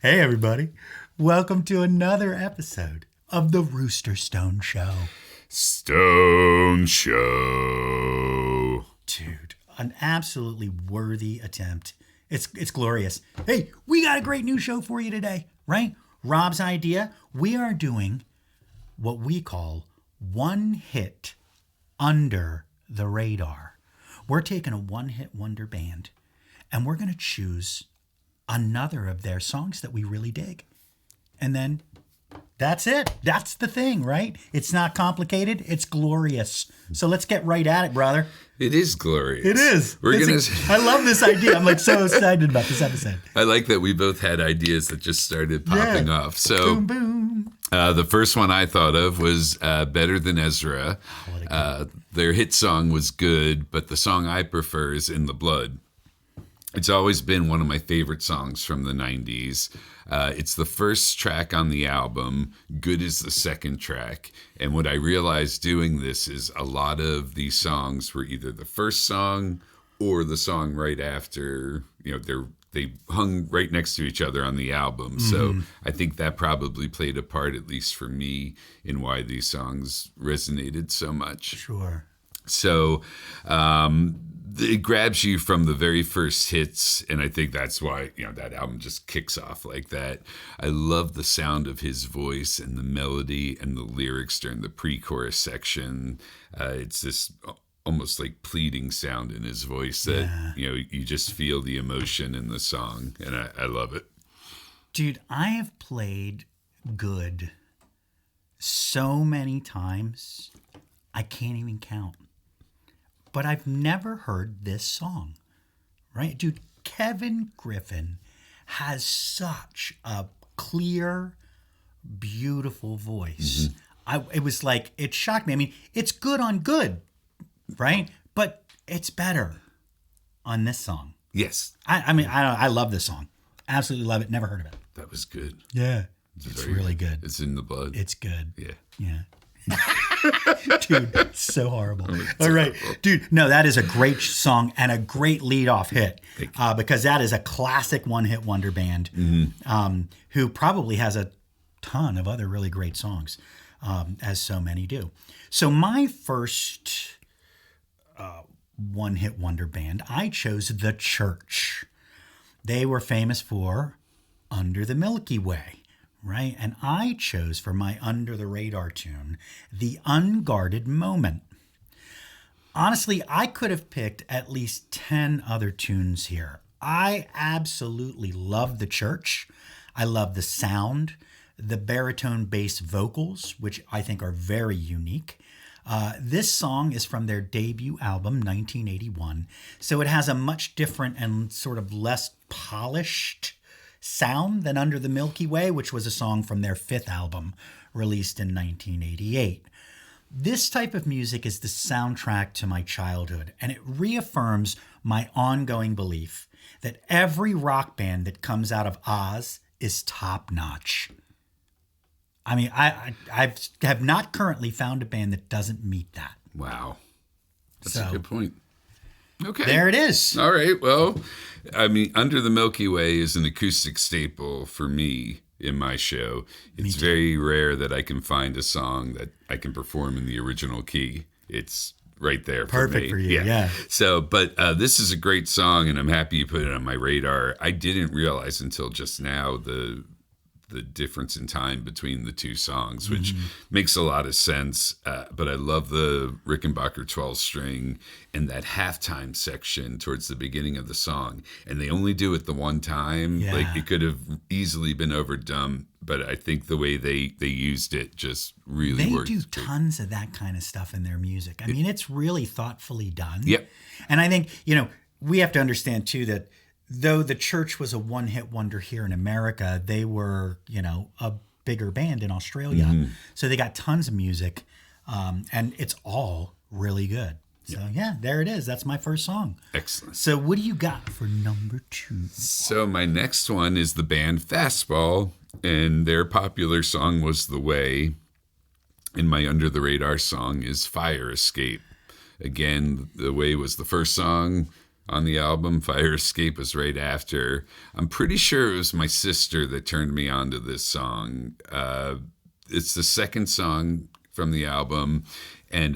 Hey, everybody. Welcome to another episode of the Rooster Stone Show. Stone Show. Dude, an absolutely worthy attempt. It's glorious. Hey, we got a great new show for you today, right? Rob's idea. We are doing what we call one hit under the radar. We're taking a one-hit wonder band, and we're going to choose another of their songs that we really dig. And then that's it. That's the thing, right? It's not complicated. It's glorious. So let's get right at it, brother. It is glorious. It is. I love this idea. I'm like so excited about this episode. I like that we both had ideas that just started popping off. So Boom, boom. The first one I thought of was Better Than Ezra. Their hit song was good, but the song I prefer is In the Blood. It's always been one of my favorite songs from the 90s. It's the first track on the album. Good is the second track. And what I realized doing this is a lot of these songs were either the first song or the song right after. You know, they hung right next to each other on the album. So I think that probably played a part, at least for me, in why these songs resonated so much. Sure. So it grabs you from the very first hits, and I think that's why, you know, that album just kicks off like that. I love the sound of his voice and the melody and the lyrics during the pre-chorus section. It's this almost like pleading sound in his voice that, you know, you just feel the emotion in the song, and I love it. Dude, I have played Good so many times, I can't even count. But I've never heard this song, right? Dude, Kevin Griffin has such a clear, beautiful voice. It was like, it shocked me. I mean, it's good on Good, right? But it's better on this song. Yes. I love this song. Absolutely love it. Never heard of it. That was good. Yeah. It's really good. It's in the blood. It's good. Yeah. Dude, it's so horrible. All right. Dude, no, that is a great song and a great lead-off hit because that is a classic one-hit wonder band who probably has a ton of other really great songs, as so many do. So my first one-hit wonder band, I chose The Church. They were famous for Under the Milky Way. Right? And I chose for my Under the Radar tune, The Unguarded Moment. Honestly, I could have picked at least 10 other tunes here. I absolutely love The Church. I love the sound, the baritone bass vocals, which I think are very unique. This song is from their debut album, 1981. So it has a much different and sort of less polished sound than Under the Milky Way, which was a song from their fifth album released in 1988. This type of music is the soundtrack to my childhood, and it reaffirms my ongoing belief that every rock band that comes out of Oz is top-notch. I mean, I have not currently found a band that doesn't meet that. Wow. That's a good point. Okay. There it is. All right. Well, I mean, Under the Milky Way is an acoustic staple for me in my show. It's very rare that I can find a song that I can perform in the original key. It's right there for me. Perfect for you, yeah. So, but this is a great song, and I'm happy you put it on my radar. I didn't realize until just now the difference in time between the two songs, which makes a lot of sense. But I love the Rickenbacker 12-string and that halftime section towards the beginning of the song. And they only do it the one time. Yeah. Like it could have easily been overdone, but I think the way they used it just really worked. They do tons of that kind of stuff in their music. I mean, it's really thoughtfully done. Yep. And I think, you know, we have to understand too that though The Church was a one-hit wonder here in America, they were, you know, a bigger band in Australia. So they got tons of music, and it's all really good. So, yeah, there it is. That's my first song. Excellent. So what do you got for number 2? So my next one is the band Fastball, and their popular song was The Way. And my Under the Radar song is Fire Escape. Again, The Way was the first song. on the album. Fire Escape was right after. I'm pretty sure it was my sister that turned me on to this song. It's the second song from the album, and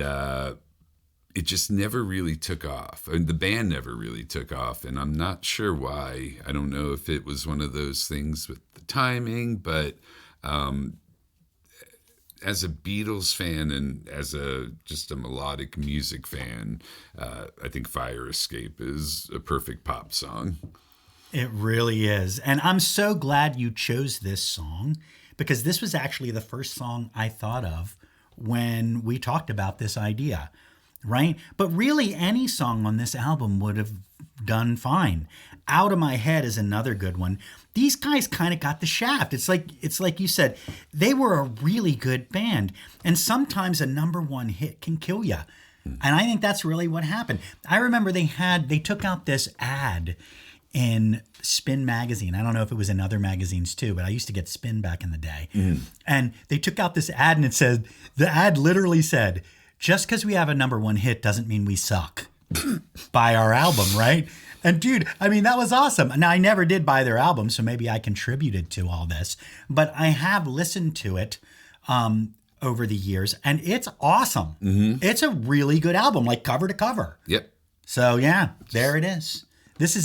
it just never really took off. And the band never really took off, and I'm not sure why. I don't know if it was one of those things with the timing, but as a Beatles fan and as just a melodic music fan, I think Fire Escape is a perfect pop song. It really is. And I'm so glad you chose this song, because this was actually the first song I thought of when we talked about this idea, right? But really, any song on this album would have done fine. Out of My Head is another good one. These guys kind of got the shaft. It's like you said, they were a really good band. And sometimes a number one hit can kill you. And I think that's really what happened. I remember they took out this ad in Spin magazine. I don't know if it was in other magazines too, but I used to get Spin back in the day. And they took out this ad, and the ad literally said, just because we have a number one hit doesn't mean we suck. Buy our album, right? And dude, I mean, that was awesome. Now, I never did buy their album, so maybe I contributed to all this, but I have listened to it over the years, and it's awesome. It's a really good album, like cover to cover. Yep. So yeah, there it is. This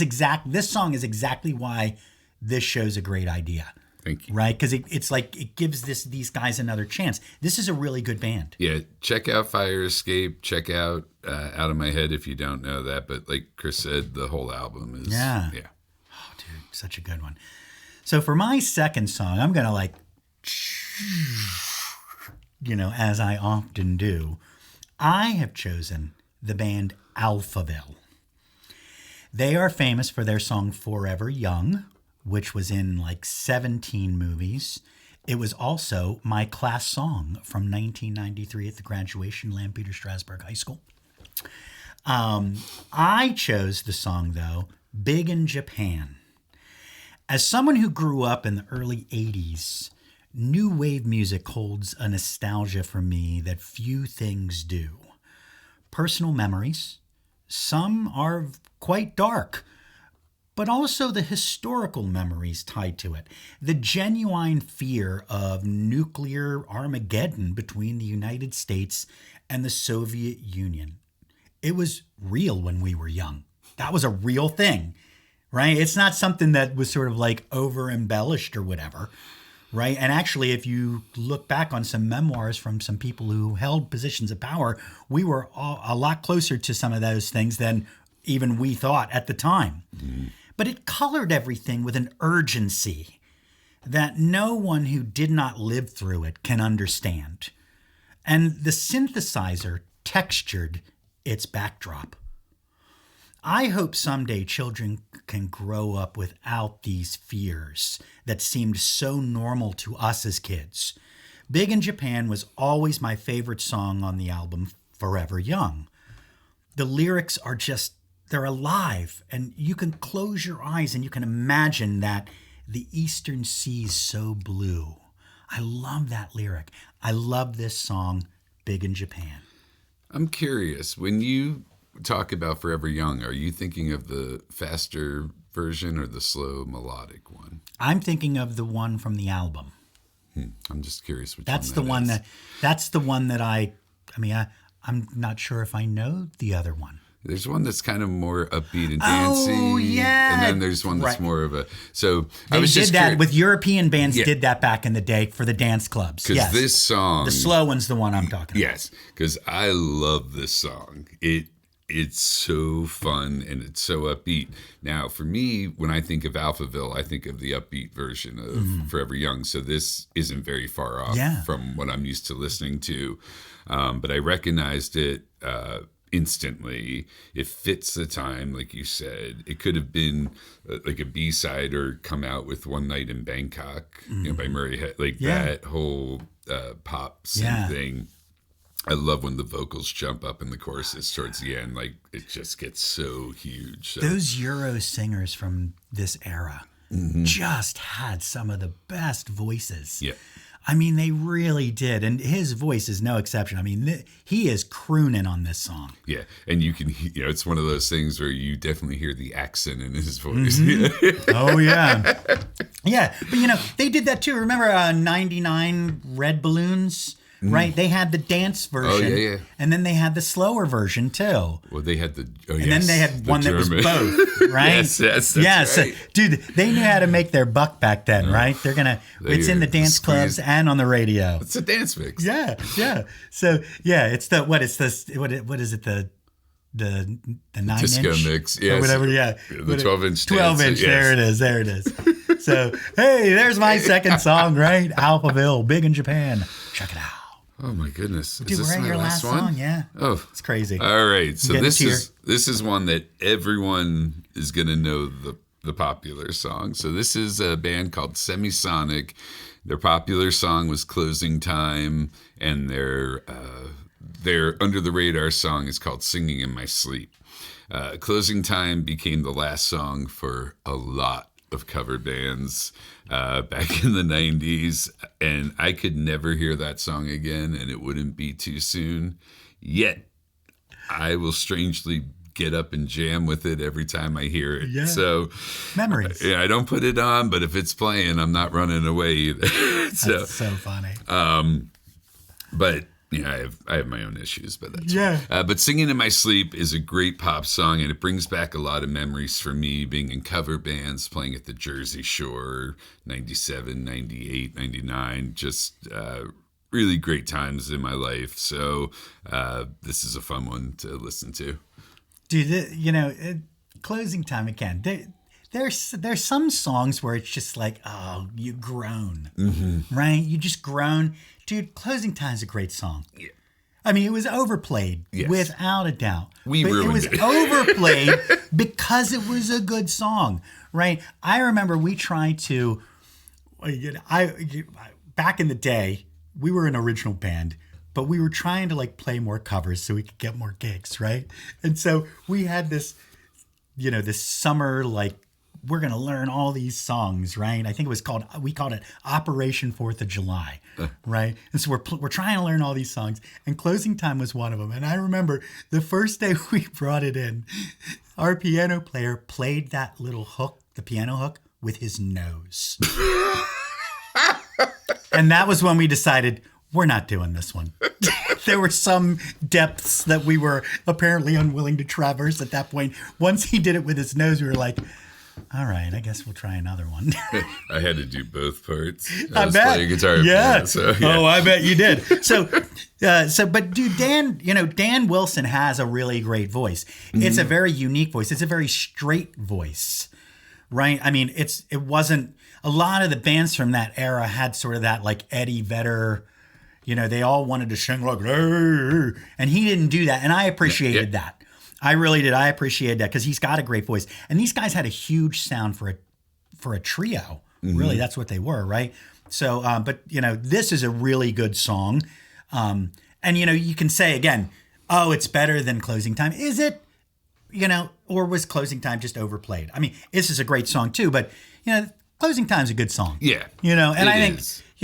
song is exactly why this show's a great idea. Thank you. Right? Because it's like it gives these guys another chance. This is a really good band. Yeah, check out Fire Escape. Check out Out of My Head if you don't know that. But like Chris said, the whole album is... Yeah. Oh, dude, such a good one. So for my second song, I'm going to as I often do, I have chosen the band Alphaville. They are famous for their song Forever Young, which was in 17 movies. It was also my class song from 1993 at the graduation, Lampeter Strasberg High School. I chose the song, though, Big in Japan. As someone who grew up in the early 80s, new wave music holds a nostalgia for me that few things do. Personal memories, some are quite dark, but also the historical memories tied to it. The genuine fear of nuclear Armageddon between the United States and the Soviet Union. It was real when we were young. That was a real thing, right? It's not something that was sort of over embellished or whatever, right? And actually, if you look back on some memoirs from some people who held positions of power, we were a lot closer to some of those things than even we thought at the time. But it colored everything with an urgency that no one who did not live through it can understand. And the synthesizer textured its backdrop. I hope someday children can grow up without these fears that seemed so normal to us as kids. Big in Japan was always my favorite song on the album Forever Young. The lyrics are they're alive, and you can close your eyes and you can imagine that the eastern sea's so blue. I love that lyric. I love this song, Big in Japan. I'm curious, when you talk about Forever Young, are you thinking of the faster version or the slow melodic one? I'm thinking of the one from the album. I'm just curious which that's one that is. That's the one that I'm not sure if I know the other one. There's one that's kind of more upbeat and dancey. Oh, yeah. And then there's one that's more of a... So they I was did just that with European bands. Did that back in the day for the dance clubs. Because this song... The slow one's the one I'm talking about. Yes, because I love this song. It's so fun and it's so upbeat. Now, for me, when I think of Alphaville, I think of the upbeat version of Forever Young. So this isn't very far off from what I'm used to listening to. But I recognized it instantly. It fits the time, like you said. It could have been like a B-side or come out with One Night in Bangkok, by Murray Head. That whole pop synth thing. I love when the vocals jump up in the choruses towards the end. It just gets so huge. So. Those Euro singers from this era just had some of the best voices. Yeah. I mean, they really did. And his voice is no exception. I mean, he is crooning on this song. Yeah. And you can, it's one of those things where you definitely hear the accent in his voice. Oh, yeah. Yeah. But, they did that too. Remember 99 Red Balloons? Right? They had the dance version. Oh, yeah. And then they had the slower version too. Well, they had and then they had one German. that was both, right? Yes, that's right. So, dude, they knew how to make their buck back then, right? It's in the dance clubs and on the radio. It's a dance mix. Yeah. So, it's what is it? The 9-inch disco mix, yes. or whatever, yeah. The 12-inch 12-inch, yes. There it is. So, hey, there's my second song, right? Alphaville, big in Japan. Check it out. Oh my goodness! Dude, we're at your last song, yeah. Oh, it's crazy. All right, so this is one that everyone is gonna know the popular song. So this is a band called Semisonic. Their popular song was "Closing Time," and their under the radar song is called "Singing in My Sleep." "Closing Time" became the last song for a lot of cover bands back in the 90s, and I could never hear that song again, and it wouldn't be too soon. Yet I will strangely get up and jam with it every time I hear it. Yeah. So memories. I don't put it on, but if it's playing, I'm not running away either. That's so funny. But I have my own issues, but that's yeah. But "Singing in My Sleep" is a great pop song, and it brings back a lot of memories for me being in cover bands, playing at the Jersey Shore, 97, 98, 99, just really great times in my life. So this is a fun one to listen to. Dude, Closing Time again. There's some songs where it's just like, oh, you groan, right? You just groan. Dude, Closing Time is a great song. Yeah. I mean, it was overplayed, without a doubt. But it was overplayed because it was a good song, right? I remember we tried to, back in the day, we were an original band, but we were trying to play more covers so we could get more gigs, right? And so we had this, this summer, we're going to learn all these songs, right? I think we called it Operation 4th of July, right? And so we're trying to learn all these songs, and Closing Time was one of them. And I remember the first day we brought it in, our piano player played that little hook, the piano hook, with his nose. And that was when we decided, we're not doing this one. There were some depths that we were apparently unwilling to traverse at that point. Once he did it with his nose, we were like, all right, I guess we'll try another one. I had to do both parts. I was bet. playing guitar. Yeah. Yeah. Oh, I bet you did. But dude, Dan Wilson has a really great voice. It's a very unique voice. It's a very straight voice, right? I mean, it wasn't, a lot of the bands from that era had sort of that Eddie Vedder, they all wanted to sing and he didn't do that. And I appreciated that. I really did. I appreciate that because he's got a great voice. And these guys had a huge sound for a trio. Really, that's what they were, right? So, but this is a really good song. And you can say again, oh, it's better than Closing Time. Is it? Or was Closing Time just overplayed? I mean, this is a great song too, but Closing Time's a good song. Yeah. And I think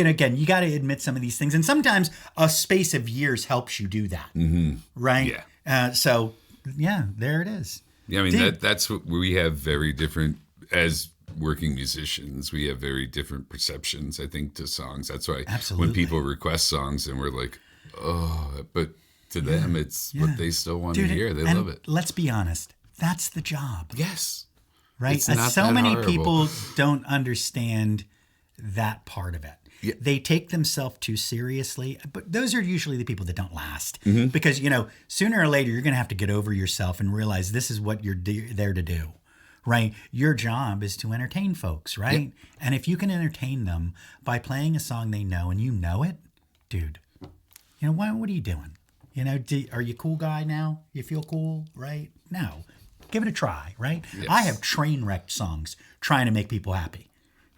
again, you got to admit some of these things, and sometimes a space of years helps you do that, right? Yeah. So. Yeah, there it is. Yeah, I mean, that's what we have very different, as working musicians, we have very different perceptions, I think, to songs. That's why when people request songs and we're like, oh, but to them, it's what they still want to hear. They love it. Let's be honest. That's the job. Yes. Right? It's not so that many horrible. people don't understand that part of it. Yeah. They take themselves too seriously, but those are usually the people that don't last because, sooner or later, you're going to have to get over yourself and realize this is what you're there to do, right? Your job is to entertain folks, right? Yep. And if you can entertain them by playing a song they know and you know it, dude, what are you doing? Are you a cool guy now? You feel cool, right? No. Give it a try, right? Yes. I have train wrecked songs trying to make people happy.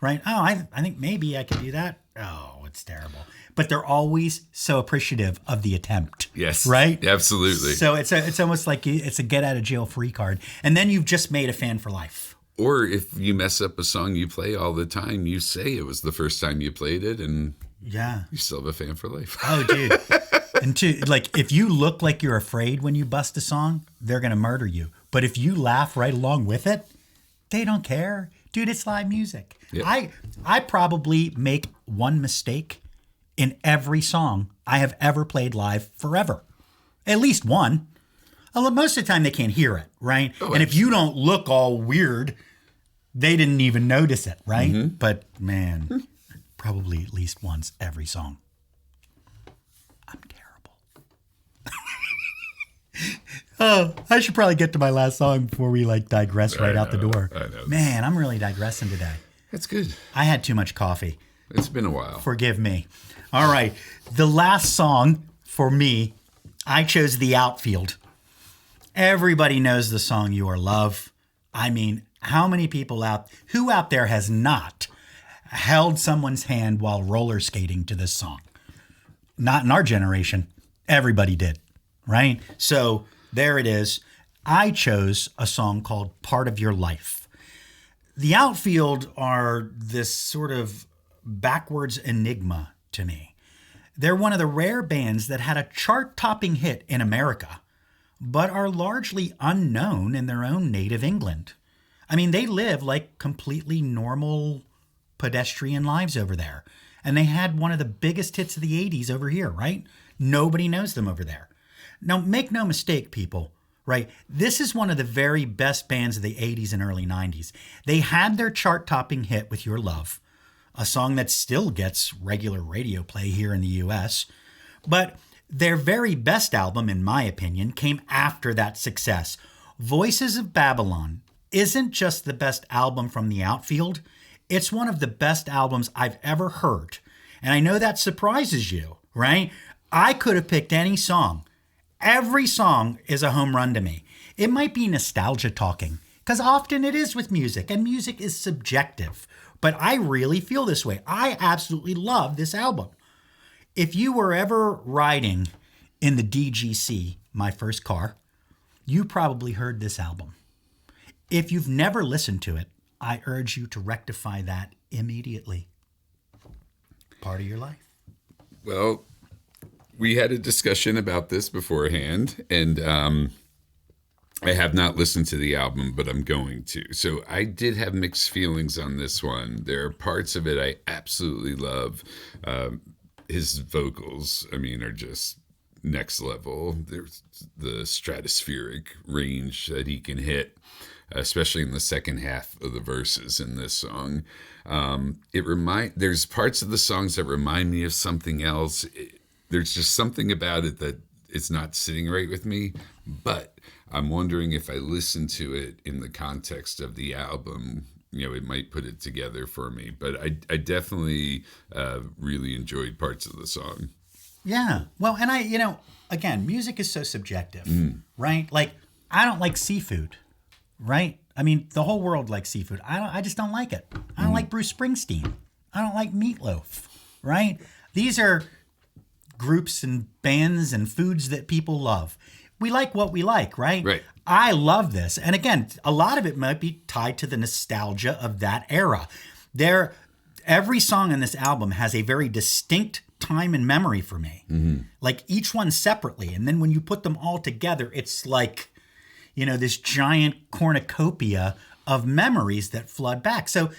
Right? Oh, I think maybe I could do that. Oh, it's terrible. But they're always so appreciative of the attempt. Yes. Right? Absolutely. So it's almost like it's a get out of jail free card. And then you've just made a fan for life. Or if you mess up a song you play all the time, you say it was the first time you played it and Yeah. You still have a fan for life. Oh, dude. And like, if you look like you're afraid when you bust a song, they're going to murder you. But if you laugh right along with it, they don't care. Dude, it's live music. Yeah. I probably make one mistake in every song I have ever played live forever. At least one. Most of the time they can't hear it, right? Oh, and if you don't look all weird, they didn't even notice it, right? Mm-hmm. But man, probably at least once every song. I'm terrible. Oh, I should probably get to my last song before we digress right out the door. I know. Man, I'm really digressing today. That's good. I had too much coffee. It's been a while. Forgive me. All right. The last song for me, I chose The Outfield. Everybody knows the song Your Love. I mean, how many people out there has not held someone's hand while roller skating to this song? Not in our generation. Everybody did, right? So there it is. I chose a song called Part of Your Life. The Outfield are this sort of backwards enigma to me. They're one of the rare bands that had a chart-topping hit in America, but are largely unknown in their own native England. I mean, they live like completely normal pedestrian lives over there. And they had one of the biggest hits of the 80s over here, right? Nobody knows them over there. Now, make no mistake, people, right? This is one of the very best bands of the 80s and early 90s. They had their chart-topping hit with Your Love, a song that still gets regular radio play here in the US. But their very best album, in my opinion, came after that success. Voices of Babylon isn't just the best album from The Outfield. It's one of the best albums I've ever heard. And I know that surprises you, right? I could have picked any song. Every song is a home run to me. It might be nostalgia talking, because often it is with music, and music is subjective. But I really feel this way. I absolutely love this album. If you were ever riding in the DGC, my first car, you probably heard this album. If you've never listened to it, I urge you to rectify that immediately. Part of your life. Well, we had a discussion about this beforehand, and I have not listened to the album, but I'm going to. So I did have mixed feelings on this one. There are parts of it I absolutely love. His vocals, I mean, are just next level. There's the stratospheric range that he can hit, especially in the second half of the verses in this song. There's parts of the songs that remind me of something else. There's just something about it that it's not sitting right with me, but I'm wondering if I listen to it in the context of the album, it might put it together for me. But I definitely really enjoyed parts of the song. Yeah. Well, and again, music is so subjective, right? Like, I don't like seafood, right? I mean, the whole world likes seafood. I just don't like it. I don't like Bruce Springsteen. I don't like meatloaf, right? These are groups and bands and foods that people love. We like what we like, right? Right. I love this. And again, a lot of it might be tied to the nostalgia of that era. Every song in this album has a very distinct time and memory for me. Like each one separately. And then when you put them all together, it's like, this giant cornucopia of memories that flood back. So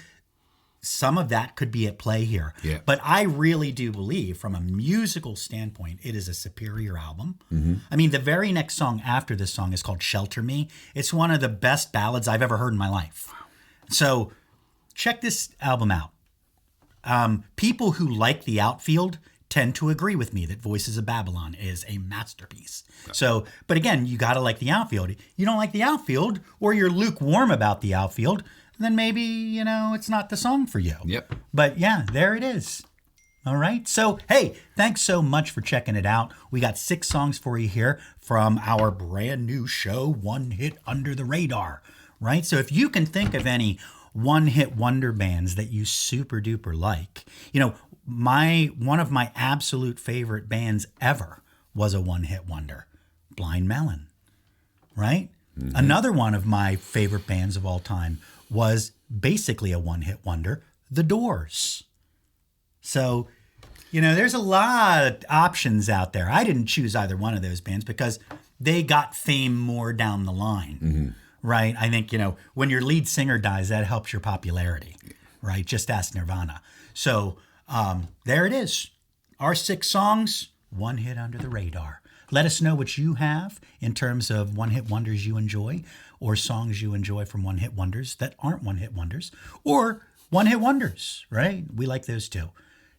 some of that could be at play here. Yeah. But I really do believe, from a musical standpoint, it is a superior album. I mean, the very next song after this song is called Shelter Me. It's one of the best ballads I've ever heard in my life. So check this album out. People who like The Outfield tend to agree with me that Voices of Babylon is a masterpiece. So, but again, you got to like The Outfield. You don't like The Outfield, or you're lukewarm about The Outfield, then maybe, it's not the song for you. Yep. But yeah, there it is. All right. So, hey, thanks so much for checking it out. We got 6 songs for you here from our brand new show, One Hit Under the Radar. Right. So if you can think of any one-hit wonder bands that you super duper like, one of my absolute favorite bands ever was a one-hit wonder, Blind Melon. Right. Another one of my favorite bands of all time was basically a one-hit wonder, The Doors. So There's a lot of options out there. I didn't choose either one of those bands because they got fame more down the line, right? I think, when your lead singer dies, that helps your popularity, right? Just ask Nirvana. So there it is. Our 6 songs, one hit under the radar. Let us know what you have in terms of one-hit wonders you enjoy, or songs you enjoy from one-hit wonders that aren't one-hit wonders, or one-hit wonders, right? We like those too.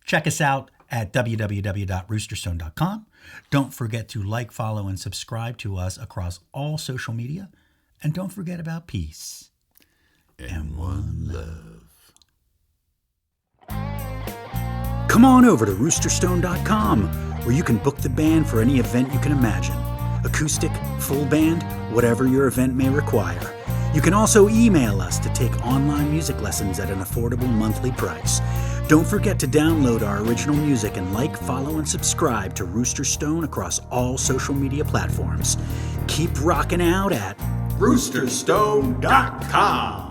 Check us out at www.roosterstone.com. Don't forget to like, follow, and subscribe to us across all social media. And don't forget about peace and one love. Come on over to roosterstone.com, where you can book the band for any event you can imagine. Acoustic, full band, whatever your event may require. You can also email us to take online music lessons at an affordable monthly price. Don't forget to download our original music and like, follow, and subscribe to Rooster Stone across all social media platforms. Keep rocking out at roosterstone.com.